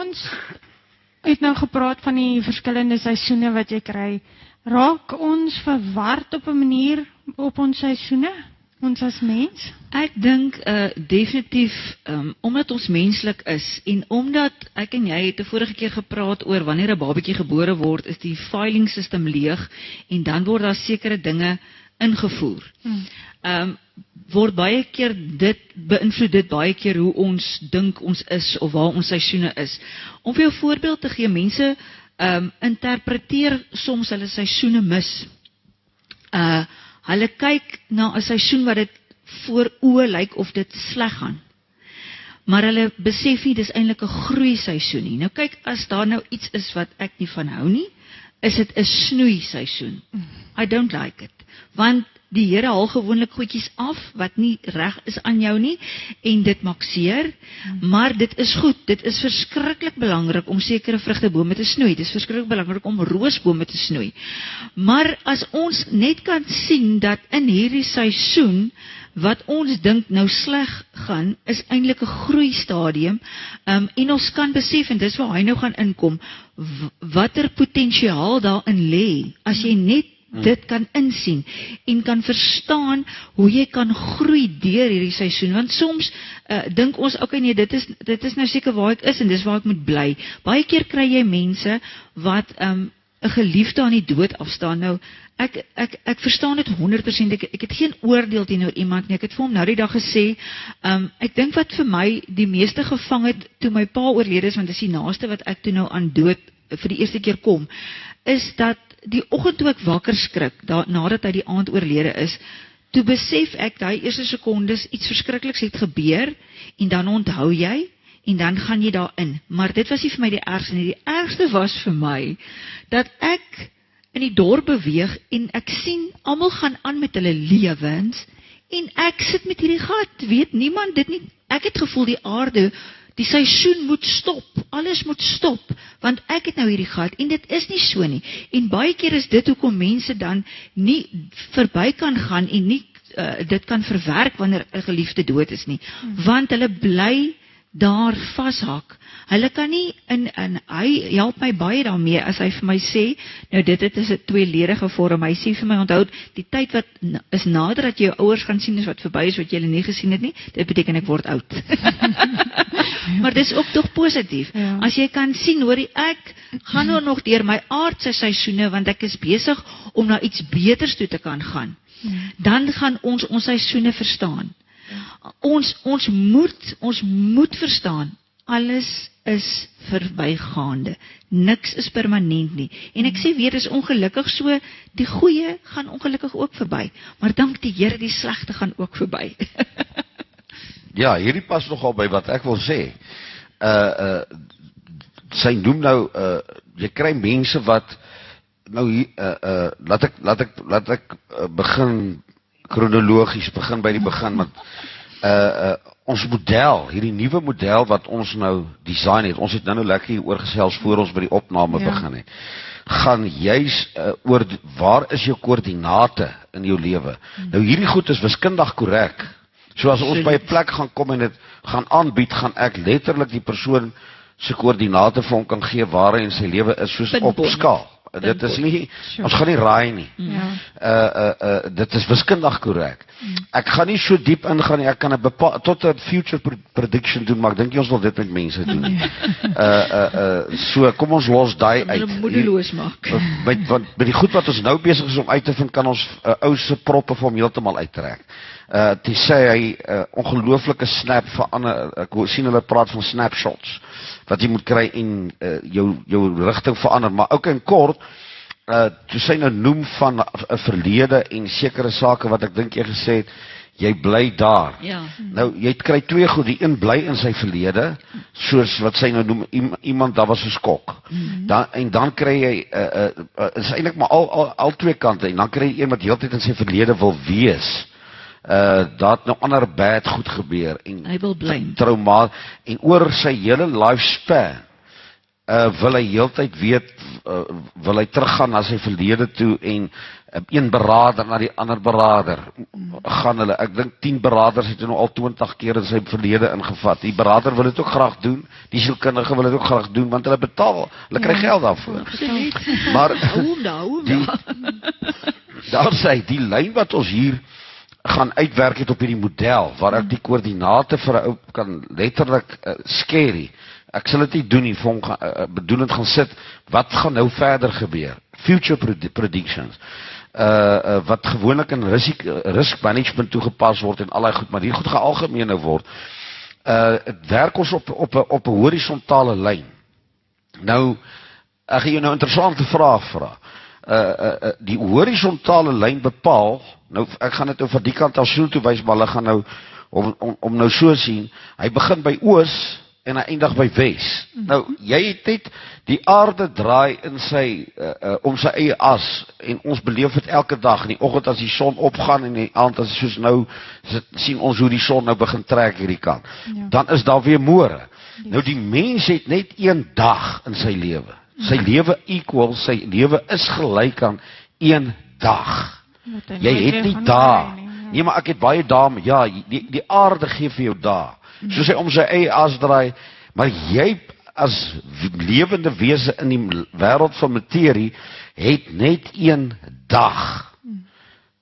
ons het nou gepraat van die verskillende seisoene wat jy kry. Raak ons verward op 'n manier op ons seisoene, ons as mens? Ek dink definitief, omdat ons menslik is, en omdat ek en jy het die vorige keer gepraat oor wanneer 'n babatjie gebore word, is die filing system leeg, en dan word daar sekere dinge ingevoer. Word baie keer beïnvloed dit baie keer hoe ons dink ons is, of waar ons seisoene is. Om vir jou voorbeeld te gee, mense interpreteer soms hulle seisoene mis. Hulle kyk na 'n seisoen wat dit voor oë lyk of dit sleg gaan. Maar hulle besef nie, dis eintlik 'n groei seisoen nie. Nou kyk, as daar nou iets is wat ek nie van hou nie, is dit 'n snoei seisoen. I don't like it. Want die Here haal gewoonlik goedjies af wat nie reg is aan jou nie, en dit maak seer, maar dit is goed. Dit is verskriklik belangrik om sekere vrugtebome te snoei. Dit is verskriklik belangrik om roosbome te snoei. Maar as ons net kan sien dat in hierdie seisoen wat ons dink nou sleg gaan, is eintlik 'n groeistadium, en ons kan besef, en dis waar hy nou gaan inkom, watter potensiaal daarin lê, as jy net dit kan insien, en kan verstaan hoe jy kan groei deur hierdie seisoen, want soms dink ons, okay nee, dit is nou seker waar ek is, en dis waar ek moet bly. Baie keer kry jy mense wat 'n geliefde aan die dood afstaan. Nou, ek verstaan dit 100%, ek het geen oordeel teenoor iemand nie. Ek het vir hom nou die dag gesê, ek dink wat vir my die meeste gevang het, toe my pa oorlede is, want dis die naaste wat ek toe nou aan dood vir die eerste keer kom, is dat die oggend toe ek wakker skrik, nadat hy die aand oorlede is, toe besef ek, daai eerste sekondes, iets verskrikliks het gebeur, en dan onthou jy, en dan gaan jy daarin. Maar dit was nie vir my die ergste nie. Die ergste was vir my, dat ek in die dorp beweeg, en ek sien, almal gaan aan met hulle lewens, en ek sit met hierdie gat, weet niemand dit nie. Ek het gevoel die aarde, die seisoen moet stop, alles moet stop, want ek het nou hierdie gat, en dit is nie so nie. En baie keer is dit hoekom mense dan nie verby kan gaan, en nie dit kan verwerk wanneer 'n geliefde dood is nie, want hulle bly daar vashak. Hulle kan nie, hy help my baie daarmee, as hy vir my sê, nou dit is 'n tweeledige vorm, hy sê vir my, onthou, die tyd wat is nader dat jy jou ouers gaan sien, is wat verby is, wat jy hulle nie gesien het nie, dit beteken ek word oud. Maar dis ook tog positief, as jy kan sien, hoorie, ek gaan nou nog deur my aardse seisoene, want ek is besig om na iets beters toe te kan gaan, dan gaan ons seisoene verstaan. Ons moet verstaan, alles is verbygaande. Niks is permanent nie. En ek sê weer, is ongelukkig so, die goeie gaan ongelukkig ook verby. Maar dank die Here, die slegte gaan ook verby. Ja, hierdie pas nogal by wat ek wil sê. Sy noem nou, jy kry mense wat, nou, laat ek begin kronologies, begin by die begin, want ons model, hierdie nuwe model wat ons nou design het, ons het nou lekker hier oorgesels voor ons by die opname begin het, gaan juis oor, waar is jou koördinate in jou lewe? Nou hierdie goed is wiskundig korrek, so as ons by 'n plek gaan kom en dit gaan aanbied, gaan ek letterlik die persoon se koördinate vir hom kan gee waar hy in sy lewe is, soos op skaal. Dit is nie, ons gaan nie raai nie. Dit is wiskundig korrek. Ek gaan nie so diep ingaan nie, ek kan tot 'n future prediction doen, maar ek dink nie ons wil dit met mense doen nie. So, kom ons los daai uit. Moedeloos maak. Want by die goed wat ons nou besig is om uit te vind, kan ons ou se proppe vir hom heeltemal uittrek. Die sê hy, ongelooflike snap verander, ek sien hulle praat van snapshots, wat jy moet kry en jou rigting verander, maar ook in kort, toe sy nou noem van 'n verlede en sekere sake wat ek dink jy gesê het, jy bly daar. Ja. Nou, jy kry twee goed, die een bly in sy verlede, soos wat sy nou noem, iemand, dat was 'n skok. En dan kry jy, is eintlik maar al twee kante, en dan kry jy een wat heeltyd in sy verlede wil wees. Dat nou ander bad goed gebeur, en hy wil blame. Trauma, en oor sy hele lifespan, wil hy heeltyd weet, wil hy teruggaan na sy verlede toe en een beraader na die ander beraader gaan hulle, ek dink 10 beraders het nou al 20 keer in sy verlede ingevat. Die beraader wil dit ook graag doen, die sielkundige wil dit ook graag doen, want hulle betaal, hulle kry geld daarvoor. Maar daar sê die lyn wat ons hier gaan uitwerk het op hierdie model, waar ek die koördinate vir 'n ou kan letterlik scary. Ek sal dit nie doen nie, vir hom bedoelend gaan sit, wat gaan nou verder gebeur? Future predictions. Wat gewoonlik in risk management toegepas word en allerlei goed, maar hier goed gealgemeen nou word. Het werk ons op 'n horisontale lyn. Nou, ek gaan jou nou 'n interessante vraag vra. Die horisontale lyn bepaal, nou ek gaan dit nou van die kant af so toe wys, maar hulle gaan nou om nou so sien, hy begin by oos en hy eindig by wes. Nou, jy het net die aarde draai in sy om sy eie as en ons beleef dit elke dag, in die oggend as die son opgaan en die aand as soos nou sien ons hoe die son nou begin trek hierdie kant. Dan is daar weer môre. Nou die mens het net een dag in sy lewe. Sy lewe equal, sy lewe is gelyk aan een dag. Jy het nie dae. Nee, maar ek het baie dae, ja, die aarde gee vir jou dae. Soos hy om sy eie as draai, maar jy as lewende wese in die wêreld van materie het net een dag.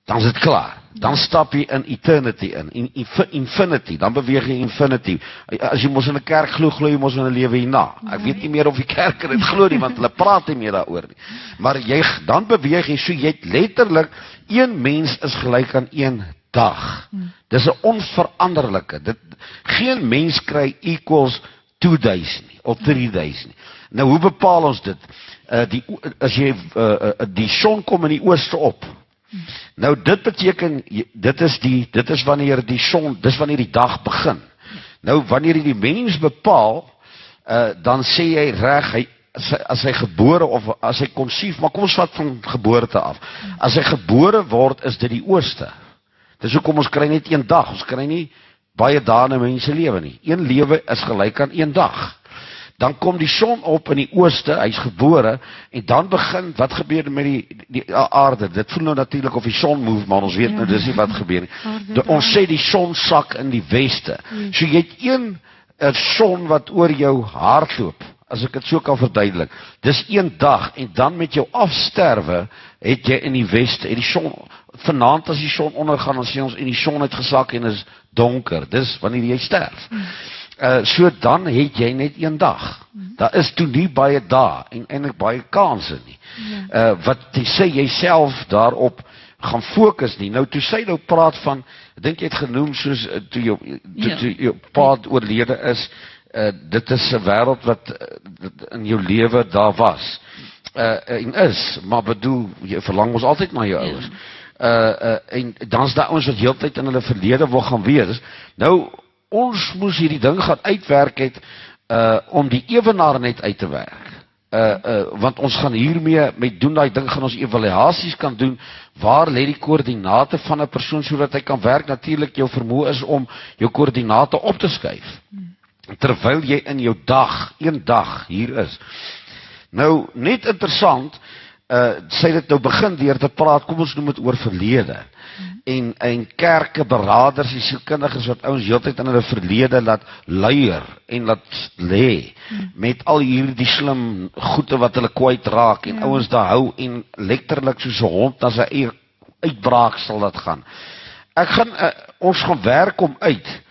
Dan is dit klaar. Dan stap jy in eternity in infinity, dan beweeg jy infinity. As jy mos in 'n kerk glo jy mos in 'n lewe hierna. Ek weet nie meer of die kerk dit glo nie, want hulle praat nie meer daaroor nie. Maar dan beweeg jy so, jy het letterlik, een mens is gelyk aan een dag. Dis 'n onveranderlike. Geen mens kry equals 2 days nie, of 3 days nie. Nou, hoe bepaal ons dit? As jy die son kom in die ooste op. Nou dit beteken, dit is wanneer die son, dis wanneer die dag begin. Nou wanneer jy die mens bepaal, dan sê jy reg, as hy gebore of as hy konsief, maar kom ons vat van geboorte af. As hy gebore word, is dit die ooste. Dis hoekom ons kry net een dag, ons kry nie baie dae in 'n mens se lewe nie. Een lewe is gelyk aan een dag. Dan kom die son op in die ooste, hy's gebore, en dan begin, wat gebeur met die aarde? Dit voel nou natuurlik of die son move, maar ons weet nou, dis nie wat gebeur nie. Ons sê die son sak in die weste. So jy het een son wat oor jou hardloop, as ek dit so kan verduidelik. Dis een dag, en dan met jou afsterwe, het jy in die weste, en die son, vanaand as die son ondergaan, dan sê ons, en die son het gesak en is donker, dis wanneer jy sterf. So dan het jy net een dag. Daar is toe nie baie dae en eintlik baie kanse nie. Wat sê jy self daarop gaan fokus nie. Nou toe sy nou praat van, ek dink jy het genoem soos toe jou pa oorlede is, dit is 'n wêreld wat in jou lewe daar was. En is, maar bedoel, jy verlang ons altyd na jou ouers. En dan is daar ons wat heeltyd in hulle verlede wil gaan wees. Nou ons moes hierdie ding gaan uitwerk het, om die ewenaar net uit te werk. Want ons gaan hiermee, met doen daai ding, gaan ons evaluasies kan doen, waar lê die koördinate van 'n persoon, sodat hy kan werk. Natuurlik jou vermoë is om jou koördinate op te skuif, terwyl jy in jou dag, een dag hier is. Nou, net interessant, sy dit nou begin deur te praat, kom ons noem dit oor verlede. En kerke, beraders, die sielkundiges wat ouens heeltyd in hulle verlede laat luier en laat lê, met al hierdie slim goede wat hulle kwyt raak, en ouens daar hou, en letterlik soos 'n hond na sy eie uitbraak sal dat gaan. Ons gaan werk om uit,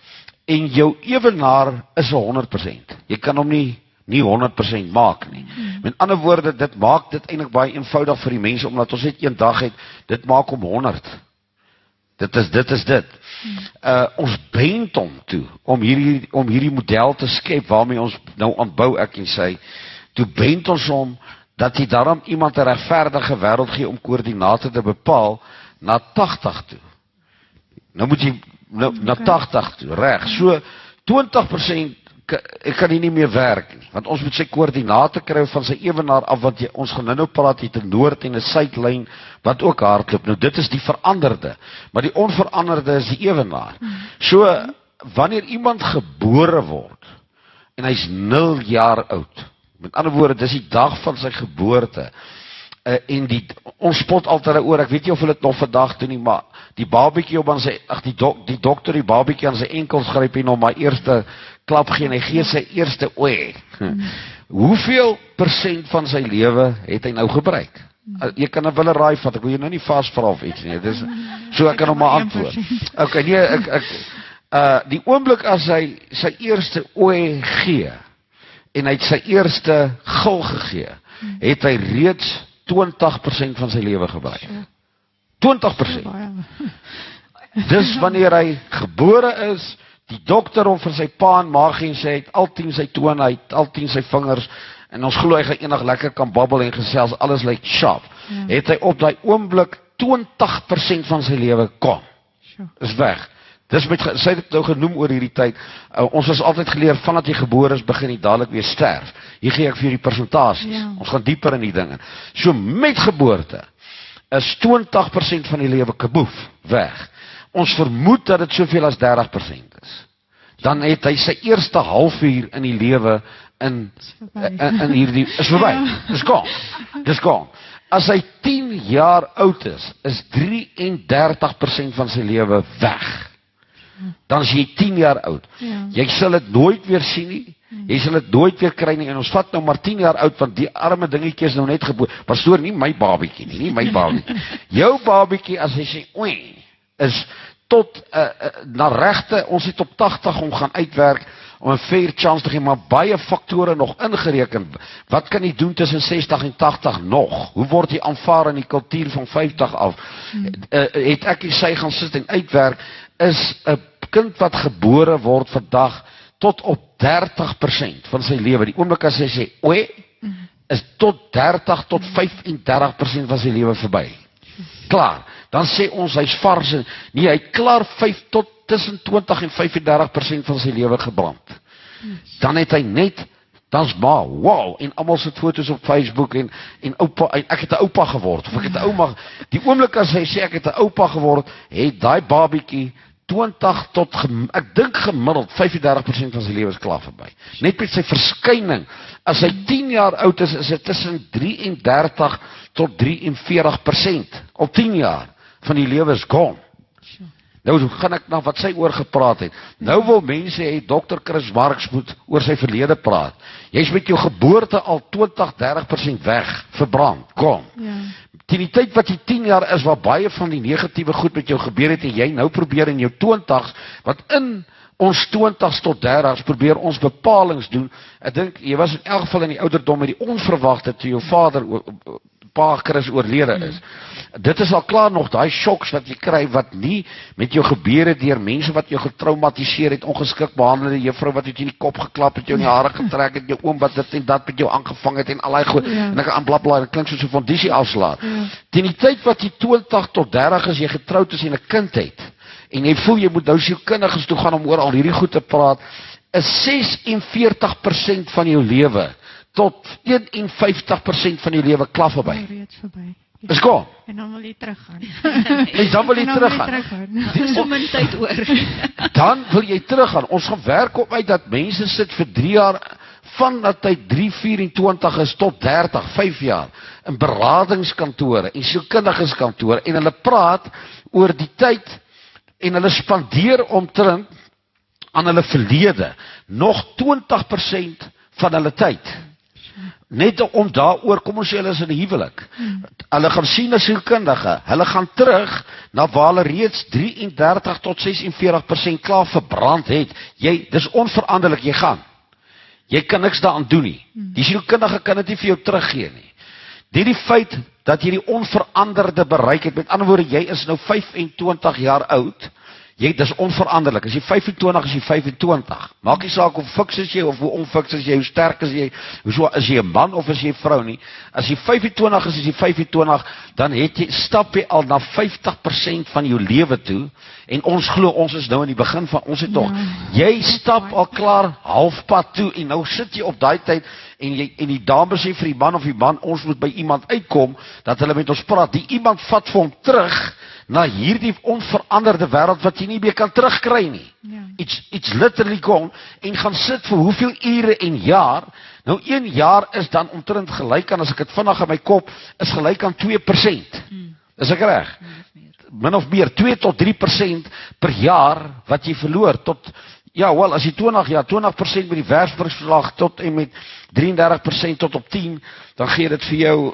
en jou ewenaar is 100%. Jy kan hom nie 100% maak nie. Met ander woorde, dit maak dit eintlik baie eenvoudig vir die mense, omdat ons net een dag het, dit maak hom 100. Dit is dit. Ons bent hom toe, om hierdie model te skep, waarmee ons nou aanbou, ek en sy, toe bent ons hom, dat hy daarom iemand 'n regverdige wêreld gee, om koördinate te bepaal, na 80 toe. Nou moet jy, na 80 toe, reg, so 20%, ek kan hier nie meer werk nie, want ons moet sy koördinate kry van sy ewenaar af, want ons gaan nou praat, jy het 'n noord en 'n suidlyn, wat ook hardloop. Nou dit is die veranderde, maar die onveranderde is die ewenaar. So, wanneer iemand gebore word, en hy's 0 jaar oud, Met ander woorde, dis die dag van sy geboorte. En ons spot altyd oor, ek weet nie of hulle dit nog vandag doen nie, maar die babietjie op aan sy, die dokter die babietjie aan sy enkels gryp en hom maar eerste klap gee en hy gee sy eerste oe. Hoeveel % van sy lewe het hy nou gebruik? Jy kan 'n wille raai vat, ek wil jou nou nie vasvra of iets nie. Dis so ek kan hom maar antwoord. Okay, nee, die oomblik as hy sy eerste oe gee en hy het sy eerste gil gegee, het hy reeds 20% van sy lewe gebruik. 20%. Dis wanneer hy gebore is, die dokter hom vir sy pa en ma gee en sê hy het al 10 sy tone, hy het al 10 sy vingers en ons glo hy gaan enig lekker kan babbel en gesels, alles lyk sharp. Het hy op daai oomblik 20% van sy lewe kom. Is weg. Dis met sy het nou genoem oor hierdie tyd. Ons was altyd geleer vandat jy gebore is, begin jy dadelik weer sterf. Hier gee ek vir die persentasies. Ons gaan dieper in die dinge. So met geboorte is 20% van die lewe kaboef weg. Ons vermoed dat dit soveel as 30% is. Dan het hy sy eerste halfuur in die lewe in hierdie is verby. Dis gone. As hy 10 jaar oud is 33% van sy lewe weg. Dan is jy 10 jaar oud. Jy sal dit nooit weer sien nie. Jy sal dit nooit weer kry nie. En ons vat nou maar 10 jaar oud, want die arme dingetjie is nou net gebore. Pastoor, nie my babietjie nie, nie my babietjie. Jou babietjie, as hy sê, oei, is tot na regte, ons het op 80 om gaan uitwerk, om 'n fair chance te gee, maar baie faktore nog ingereken. Wat kan jy doen tussen 60 en 80 nog? Hoe word jy aanvaar in die kultuur van 50 af? Het ek en sy gaan sit en uitwerk, is 'n kind wat gebore word vandag tot op 30% van sy lewe. Die oomblik as hy sê, oei, is tot 30 tot 35% van sy lewe verby. Klaar. Dan sê ons, hy's vars, nee, hy klaar tot tussen 20 en 35% van sy lewe gebrand. Dan het hy net, dan's maar, wow, en almal sit foto's op Facebook en oupa, ek het 'n oupa geword, of ek het 'n ouma, die oomblik as hy sê ek het 'n oupa geword, het daai babietjie 20 tot, ek dink gemiddeld, 35% van sy lewe is klaar verby. Net met sy verskyning, as hy 10 jaar oud is dit tussen 33 tot 43%, op 10 jaar van die lewe is gone. Nou gaan ek na wat sy oor gepraat het. Nou wil mense hê Dr. Chris Marks moet oor sy verlede praat. Jy's met jou geboorte al 20-30% weg, verbrand, kom. Teen die tyd wat jy 10 jaar is, waar baie van die negatiewe goed met jou gebeur het, en jy nou probeer in jou 20's, wat in ons 20's tot 30's, probeer ons bepalings doen. Ek dink, jy was in elk geval in die ouderdom met die onverwagte, toe jou vader, pa Chris oorlede is. Dit is al klaar nog, daai shoks wat jy kry, wat nie met jou gebeur het deur mense wat jou getraumatiseer het, ongeskik behandelde juffrou wat het jy in die kop geklap het, jou in die hare getrek het, jou oom wat dit en dat met jou aangevang het, en allerlei goed, en ek aan blablabla, dit klink soos 'n fondisie afslaat. Teen die tyd wat jy 20 tot 30 is, jy getroud is en 'n kind het, en jy voel jy moet nou sielkundiges toe gaan om oor al hierdie goed te praat, is 46% van jou lewe tot 51% van jou lewe klaar verby. Is kom. En dan wil jy teruggaan. Dan wil jy teruggaan. Dis so min tyd oor. Dan wil jy teruggaan. Ons gaan werk op uit dat mense sit vir 3 jaar, vandat hy 3-24 is tot 30, 5 jaar, in beradingskantore en sielkundigenskantore, en hulle praat oor die tyd, en hulle spandeer omtrent aan hulle verlede, nog 20% van hulle tyd. Net om daaroor, kom ons sê hulle is in 'n huwelik. Hulle gaan sien 'n sielkundige. Hulle gaan terug na waar hulle reeds 33 tot 46% klaar verbrand het. Dis onveranderlik, jy gaan. Jy kan niks daaraan doen nie. Die sielkundige kan dit nie vir jou teruggee nie. Die feit dat jy die onveranderde bereik het, met ander woorde, jy is nou 25 jaar oud. Dis onveranderlik. As jy 25 is jy 25. Maak nie saak hoe fiks is jy of hoe onfiks is jy, hoe sterk is jy, is jy 'n man of is jy 'n vrou nie. As jy 25 is jy 25, dan stap jy al na 50% van jou lewe toe, en ons glo ons is nou in die begin van ons het nog. Jy stap al klaar halfpad toe, en nou sit jy op daai tyd, en die dame sê vir die man of die man, ons moet by iemand uitkom, dat hulle met ons praat. Die iemand vat vir hom terug na hierdie onveranderde wêreld wat jy nie meer kan terugkry nie. Ja. It's literally gone, en gaan sit vir hoeveel ure en jaar. Nou 1 jaar is dan omtrent gelyk aan, as ek dit vinnig in my kop, is gelyk aan 2%. Is ek reg? Min of meer 2 tot 3% per jaar wat jy verloor tot, ja wel, as jy 20% met die werksverslag tot en met 33% tot op 10, dan gee dit vir jou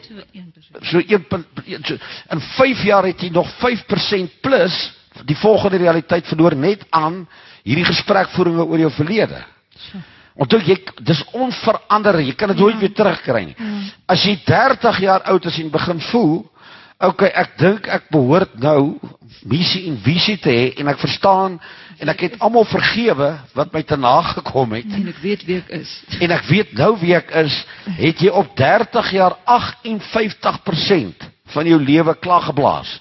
so 1%. In 5 jaar het jy nog 5% plus die volgende realiteit verloor net aan hierdie gesprekvoeringe oor jou verlede. Onthou jy, dis onverander, jy kan dit nooit weer terugkry nie. As jy 30 jaar oud is en begin voel, okay, ek dink ek behoort nou missie en visie te hê, en ek verstaan en ek het almal vergewe wat my te nagekom het. En ek weet wie ek is. En ek weet nou wie ek is, het jy op 30 jaar 58% van jou lewe klaargeblaas.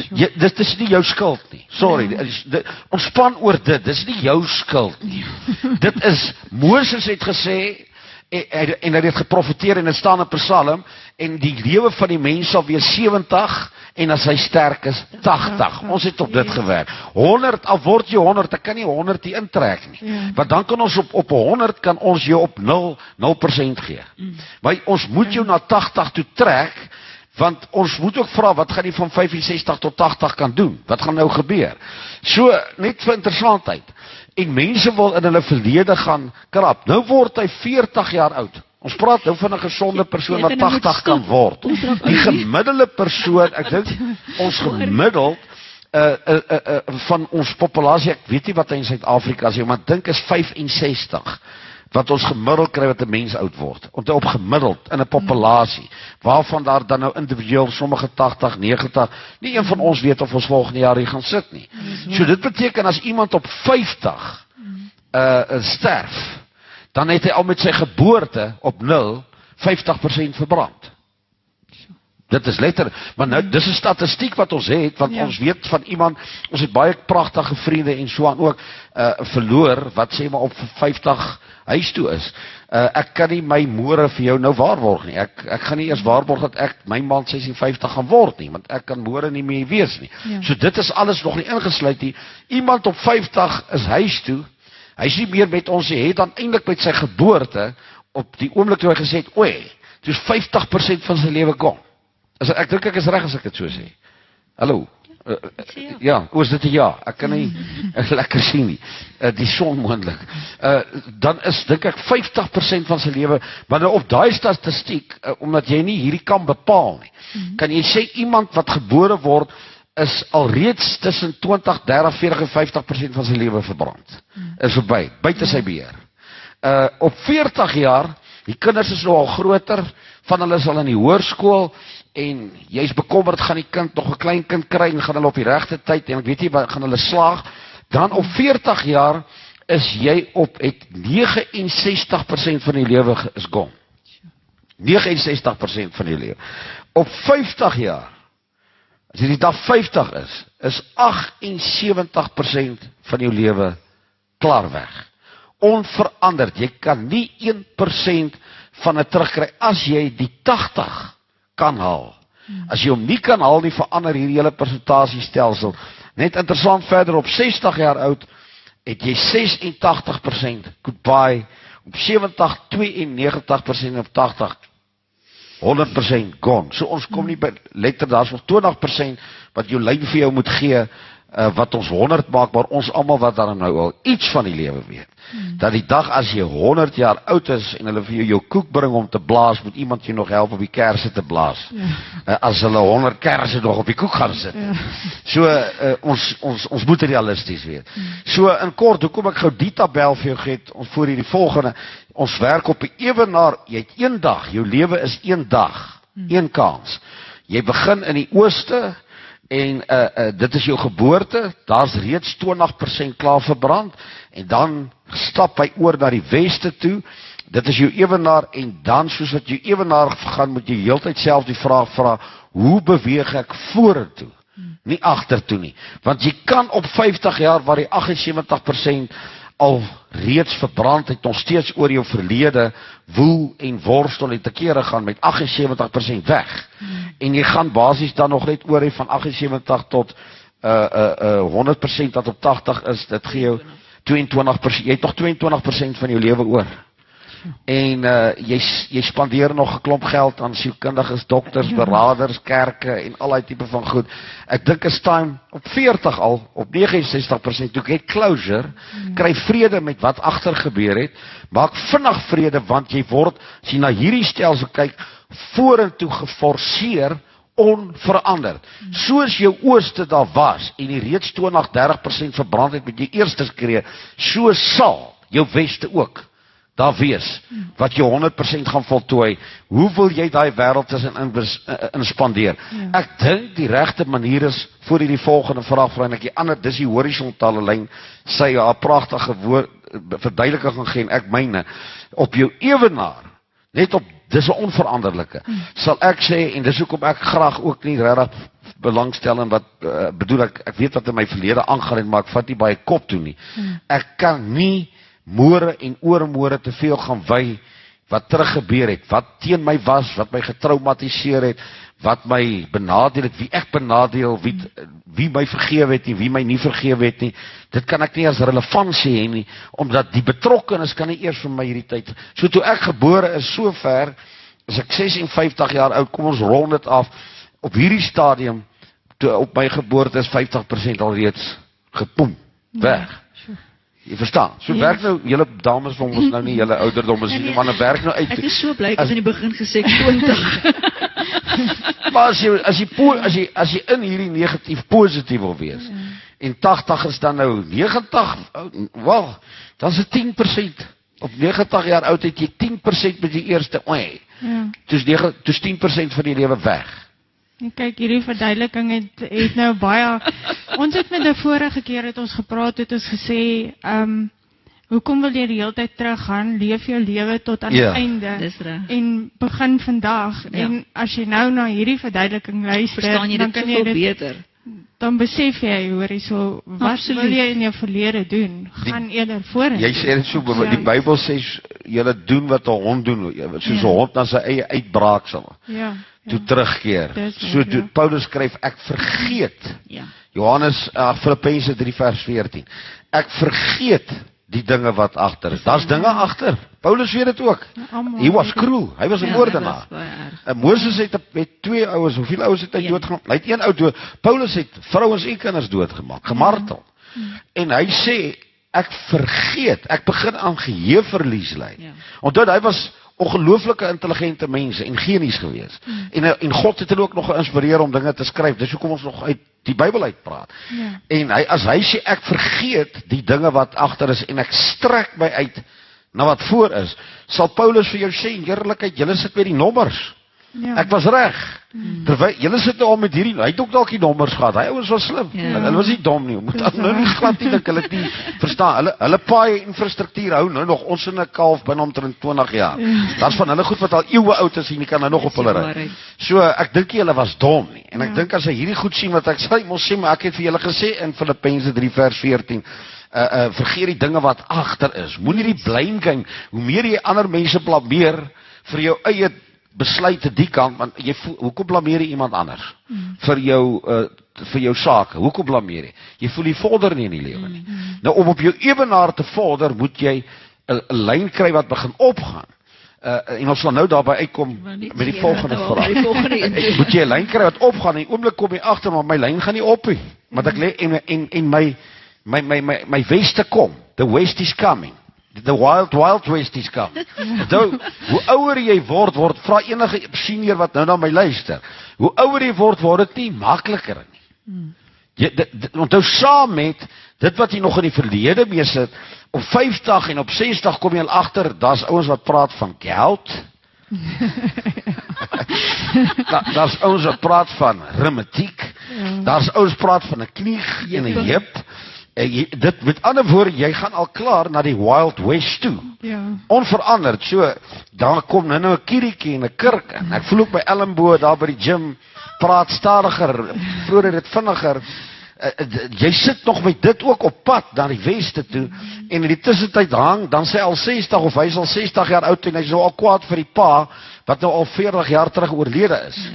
Dit is nie jou skuld nie. Sorry, ontspan oor dit. Dis nie jou skuld nie. Dit is, Moses het gesê, en hy het geprofeteer, en dit staan in Psalm, en die lewe van die mens sal wees 70, en as hy sterk is, 80. Ons het op dit gewerk. 100, al word jy 100, ek kan nie 100 hier intrek nie. Want dan kan ons op 100, kan ons jou op 0% gee. Maar ons moet jou na 80 toe trek, want ons moet ook vra, wat gaan die van 65 tot 80 kan doen? Wat gaan nou gebeur? So, net vir interessantheid. En mense wil in hulle verlede gaan krap. Nou word hy 40 jaar oud. Ons praat nou van 'n gesonde persoon wat 80 kan word. Die gemiddelde persoon, ek dink, ons gemiddeld van ons populasie, ek weet nie wat hy in Suid-Afrika is, maar ek dink is 65. Wat ons gemiddeld kry wat 'n mens oud word. Op gemiddeld in 'n populasie, waarvan daar dan nou individueel sommige 80, 90, nie een van ons weet of ons volgende jaar hier gaan sit nie. So dit beteken as iemand op 50 sterf, dan het hy al met sy geboorte op 0, 50% verbrand. Dit is letterlik, maar nou, dis 'n statistiek wat ons het, want ons weet van iemand, ons het baie pragtige vriende en so aan ook verloor, wat sê maar op 50 huis toe is. Ek kan nie my môre vir jou nou waarborg nie. Ek gaan nie eers waarborg dat ek my man 56 gaan word nie, want ek kan môre nie meer wees nie. So dit is alles nog nie ingesluit nie. Iemand op 50 is huis toe, hy is nie meer met ons nie, het dan eintlik met sy geboorte, op die oomblik toe hy gesê het, oei, toe is 50% van sy lewe gone. Ek dink ek is reg as ek dit so sê. Hallo. Ja, is dit 'n ja? Ek kan nie lekker sien nie. Die son moontlik. Dan is dink ek 50% van sy lewe, maar nou op daai statistiek, omdat jy nie hierdie kan bepaal nie. Kan jy sê iemand wat gebore word is alreeds tussen 20, 30, 40 en 50% van sy lewe verbrand. Is verby, buite sy beheer. Op 40 jaar, die kinders is nou al groter, van hulle is al in die hoërskool, en jy is bekommerd, gaan die kind nog 'n klein kind kry, en gaan hulle op die regte tyd, en ek weet nie, gaan hulle slaag, dan op 40 jaar, is jy op, het 69% van die lewe is gone. 69% van die lewe. Op 50 jaar, as jy die dag 50 is 78% van jou lewe klaar weg. Onveranderd, jy kan nie 1% van het terugkry, as jy die 80 kan haal. As jy hom nie kan haal nie, verander hierdie hele persentasiestelsel. Net interessant verder, op 60 jaar oud, het jy 86% goodbye, op 70, 92%, op 80, 100% gone. So ons kom nie by, letter daar is nog 20%, wat jou lyn vir jou moet gee, wat ons 100 maak, maar ons almal wat daar nou al iets van die lewe weet. Dat die dag as jy 100 jaar oud is, en hulle vir jou koek bring om te blaas, moet iemand jy nog help op die kerse te blaas. As hulle 100 kerse nog op die koek gaan sit. So, ons moet realisties weet. So, in kort, hoekom ek gou die tabel vir jou gee, ons voor hier die volgende, ons werk op die ewenaar, jy het een dag, jou lewe is een dag, een kans. Jy begin in die ooste, en dit is jou geboorte, daar is reeds 20% klaar verbrand, en dan stap hy oor na die weste toe, dit is jou ewenaar, en dan soos wat jou ewenaar gaan, moet jy heeltyd self die vraag vra, hoe beweeg ek vorentoe? Nie agtertoe nie, want jy kan op 50 jaar, waar die 78% al reeds verbrand het, nog steeds oor jou verlede woel en worstel en te kere gaan met 78% weg. En jy gaan basies dan nog net oor van 78 tot 100% wat op 80 is, dit gee jou 22%, jy het nog 22% van jou lewe oor. En jy spandeer nog 'n klomp geld aan sielkundiges, dokters, beraders, kerke en al die tipe van goed. Ek dink is time op 40 al, op 69%, toe ek closure, kry vrede met wat agter gebeur het, maak vinnig vrede, want jy word, as jy na hierdie stelsel kyk, vorentoe geforseer, onveranderd. Soos jou ooste daar was, en die reeds 20-30% verbrand het met jou eerste skree, so sal jou weste ook daar wees, wat jy 100% gaan voltooi. Hoe wil jy daai wêreld tussen inspandeer? Ek dink die regte manier is, voor jy die volgende vraag vra, en ek die ander, dis die horisontale lyn, sy haar pragtige verduideliking gaan gee, en ek myne, op jou ewenaar, net op, dis 'n onveranderlike, sal ek sê, en dis hoekom ek graag ook nie regtig belangstel in wat, bedoel ek weet wat in my verlede aangaan, maar ek vat nie baie kop toe nie. Ek kan nie môre en oormôre te veel gaan wy wat teruggebeur het, wat teen my was, wat my getraumatiseer het, wat my benadeel het, wie ek benadeel, wie my vergewe het nie, wie my nie vergewe het nie. Dit kan ek nie as relevantie hê nie, omdat die betrokkenis kan nie eers vir my hierdie tyd. So toe ek gebore is, so ver, as ek 56 jaar oud, kom ons rond dit af, op hierdie stadium, toe op my geboorte is 50% alreeds gepoem, weg. Jy verstaan, so werk nou, julle dames van ons nou nie, julle ouderdom is nie, maar nou werk nou uit. Ek is so bly, ek het in die begin gesê 20. Maar as jy in hierdie negatief positief wil wees, en 80 is dan nou 90, wel, dan is het 10%, op 90 jaar oud het jy 10% met die eerste, toes 10% van die lewe weg. Kyk, hierdie verduideliking het nou baie, ons het met die vorige keer het ons gepraat, het ons gesê, hoekom wil jy die hele tyd teruggaan, leef jou lewe tot aan die einde, en begin vandag, en as jy nou na hierdie verduideliking luister, verstaan jy dit soveel beter, dan besef jy, hoor, so, wat wil jy in jou verlede doen, gaan eerder vooruit. Jy sê dit so, die Bybel sê, julle doen wat 'n hond doen, soos 'n hond na sy eie uitbraaksel. Toe terugkeer. So Paulus skryf, ek vergeet. Johannes, Filippense 3 vers 14. Ek vergeet die dinge wat agter is. Daar's dinge agter. Paulus weet dit ook. He was cruel. Hy was 'n moordenaar. Moses het 2 ouers, hoeveel ouers het hy doodgemaak? Hy het 1 ou dood. Paulus het vrouens en kinders doodgemaak, gemartel. En hy sê, ek vergeet, ek begin aan geheueverlies ly. Onthou, hy was ongelooflike intelligente mense en genies gewees. En God het hulle ook nog geïnspireer om dinge te skryf. Dis hoekom ons nog uit die Bybel uitpraat. En as hy sê, ek vergeet die dinge wat agter is en ek strek my uit na wat voor is, sal Paulus vir jou sê, in eerlikheid, julle sit met die nommers. Ek was reg. Terwyl julle sit nou al met hierdie, hy het ook dalk die nommers gehad. Hy ouens was slim. Hulle was nie dom nie. Moet nou nie glad nie dink hulle het nie verstaan. Hulle paai infrastruktuur hou nou nog ons in 'n kalf binne omtrent 20 jaar. Daar's van hulle goed wat al eeue oud is en jy kan nou nog op hulle ry. So ek dink nie hulle was dom nie. En ek dink as hy hierdie goed sien wat ek sê, mos sê, maar ek het vir julle gesê in Filippense 3 vers 14. Vergeet die dinge wat agter is. Moenie die blame game, hoe meer jy ander mense blameer vir jou eie besluite die kant, want hoekom blameer jy iemand anders? Vir jou sake, hoekom blameer jy? Jy voel jy vorder nie in die lewe nie. Nou om op jou ewenaar te vorder, moet jy 'n lyn kry wat begin opgaan. En ons sal nou daarby uitkom met die volgende vraag. Moet jy 'n lyn kry wat opgaan, en oomblik kom jy agter, maar my lyn gaan nie op nie. Want ek lê en my weste kom. The west is coming. The wild west is coming. Hoe ouer jy word, vra enige senior wat nou na my luister. Hoe ouer jy word dit nie makliker nie. Onthou saam met dit wat jy nog in die verlede mee sit, op 50 en op 60 kom jy al agter, daar's ouens wat praat van geld. Daar's ouens wat praat van reumatiek. Daar's ouens praat van 'n knie en 'n heup. Dit met ander woorde, jy gaan al klaar na die Wild West toe. Onveranderd. So, daar kom nou 'n kieriekie en 'n kurk in. Ek voel ook my elmboog daar by die gym, praat stadiger, vroeër dit vinniger. Jy sit nog met dit ook op pad na die weste toe, en in die tussentyd hang, dan sê al 60 of hy is al 60 jaar oud en hy is nou al kwaad vir die pa, wat nou al 40 jaar terug oorlede is.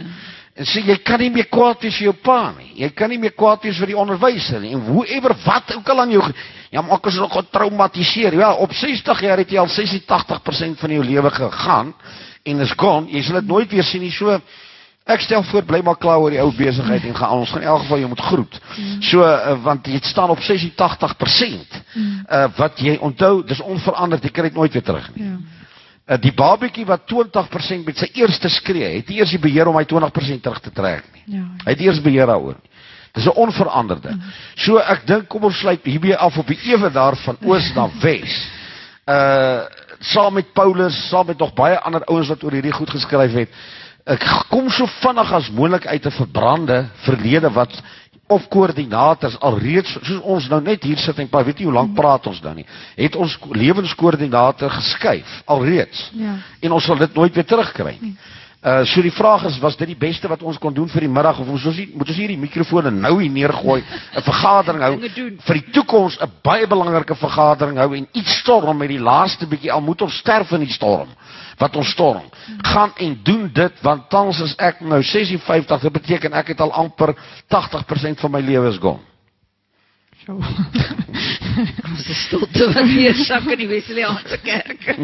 En sê, jy kan nie meer kwaad wees vir jou pa nie. Jy kan nie meer kwaad wees vir die onderwyser nie. En whoever, wat ook al aan jou, ja, maar ek is nog getraumatiseer. Ja, op 60 jaar het jy al 86% van jou lewe gegaan, en is gone, jy sal dit nooit weer sien nie, so, ek stel voor, bly maar klaar oor die ou besigheid, en gaan ons gaan in elk geval, jy moet groet. So, want jy staan op 86%, wat jy onthou, dis onveranderd, jy kan dit nooit weer terug nie. Die babetjie wat 20% met sy eerste skree, het nie eers die beheer om hy 20% terug te trek nie. Hy het eers beheer daaroor nie. Dis 'n onveranderde. So ek dink, kom ons sluit hierby af op die ewe daar van oos na wes. Saam met Paulus, saam met nog baie ander ouens wat oor hierdie goed geskryf het. Ek kom so vinnig as moontlik uit 'n verbrande verlede wat of koördinators alreeds, soos ons nou net hier sit en weet nie hoe lank praat ons nou nie, het ons lewenskoördinator geskuif, alreeds. En ons sal dit nooit weer terugkry nie. So die vraag is, was dit die beste wat ons kon doen vir die middag, of moet ons hier die mikrofone nou hier neergooi, 'n vergadering hou, vir die toekoms 'n baie belangrike vergadering hou, en iets storm met die laaste bietjie, al moet ons sterf in die storm, wat ons storm, gaan en doen dit, want tans is ek nou 56, dit beteken ek het al amper 80% van my lewe is gone. Ons is stilte wat weer sak in die Wesleyaanse kerk.